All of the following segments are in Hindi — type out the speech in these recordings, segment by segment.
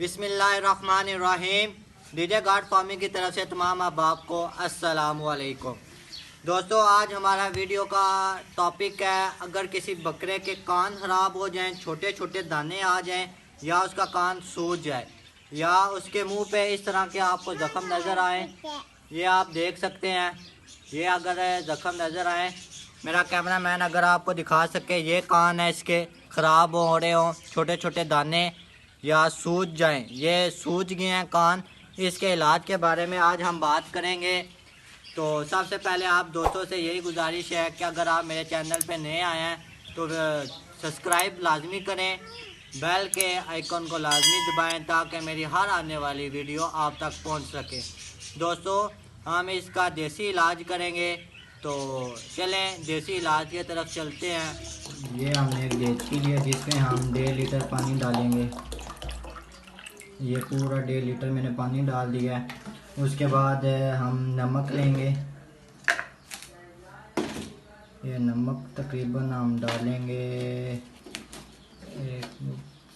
बिस्मिल्लाहिर्रहमानिर्रहीम। डीजे गार्ड फार्मिंग की तरफ से तमाम अहबाब को अस्सलामु अलैकुम। दोस्तों, आज हमारा वीडियो का टॉपिक है, अगर किसी बकरे के कान ख़राब हो जाएं, छोटे छोटे दाने आ जाएं, या उसका कान सूज जाए, या उसके मुंह पे इस तरह के आपको ज़ख़म नज़र आए, ये आप देख सकते हैं। ये अगर ज़ख़म नज़र आए, मेरा कैमरा मैन अगर आपको दिखा सके, ये कान है इसके ख़राब हो रहे हों, छोटे छोटे दाने या सूज जाएं, ये सूज गए हैं कान, इसके इलाज के बारे में आज हम बात करेंगे। तो सबसे पहले आप दोस्तों से यही गुजारिश है कि अगर आप मेरे चैनल पे नए आए हैं तो सब्सक्राइब लाजमी करें, बेल के आइकन को लाजमी दबाएं ताकि मेरी हर आने वाली वीडियो आप तक पहुंच सके। दोस्तों, हम इसका देसी इलाज करेंगे, तो चलें देसी इलाज की तरफ चलते हैं। ये हमने एक देसी लिया जिसमें हम 1.5 लीटर पानी डालेंगे। ये पूरा 1.5 लीटर मैंने पानी डाल दिया है। उसके बाद हम नमक लेंगे। ये नमक तकरीबन हम डालेंगे, एक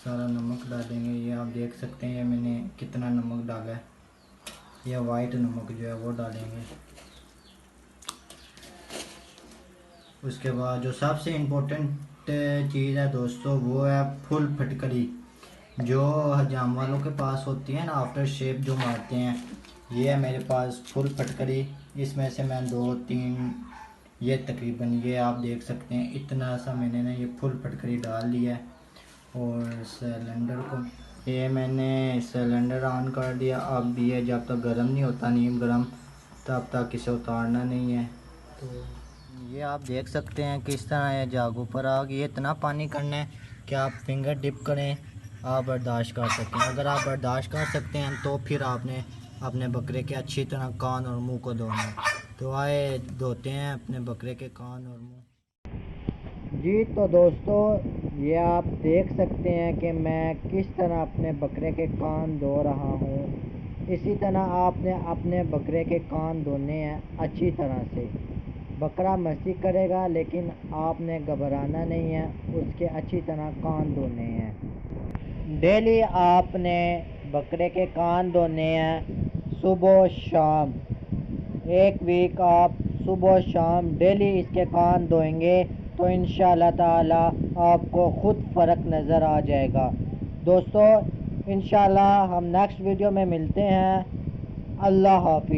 सारा नमक डालेंगे। ये आप देख सकते हैं मैंने कितना नमक डाला है। ये वाइट नमक जो है वो डालेंगे। उसके बाद जो सबसे इम्पोर्टेंट चीज़ है दोस्तों, वो है फुल फटकरी, जो हजाम वालों के पास होती है ना, आफ्टर शेप जो मारते हैं। ये है मेरे पास फुल फटकरी। इसमें से मैं 2-3 ये तकरीबन ये आप देख सकते हैं इतना सा मैंने ना ये फुल फटकरी डाल दिया है। और सिलेंडर को ये मैंने सिलेंडर ऑन कर दिया। अब ये जब तक गर्म नहीं होता, नीम गर्म, तब तक इसे उतारना नहीं है। तो ये आप देख सकते हैं किस तरह ये जाग ऊपर आ गई। इतना पानी करना है कि आप फिंगर डिप करें, आप बर्दाश्त कर सकें। अगर आप बर्दाश्त कर सकते हैं तो फिर आपने अपने बकरे के अच्छी तरह कान और मुंह को धोना है। तो आए धोते हैं अपने बकरे के कान और मुंह। जी तो दोस्तों, ये आप देख सकते हैं कि मैं किस तरह अपने बकरे के कान धो रहा हूँ। इसी तरह आपने अपने बकरे के कान धोने हैं अच्छी तरह से। बकरा मस्ती करेगा लेकिन आपने घबराना नहीं है, उसके अच्छी तरह कान धोने हैं। डेली आपने बकरे के कान धोने हैं सुबह शाम। 1 वीक आप सुबह शाम डेली इसके कान धोएंगे तो इंशाल्लाह ताला आपको खुद फ़र्क नज़र आ जाएगा। दोस्तों, इंशाल्लाह हम नेक्स्ट वीडियो में मिलते हैं। अल्लाह हाफिज़।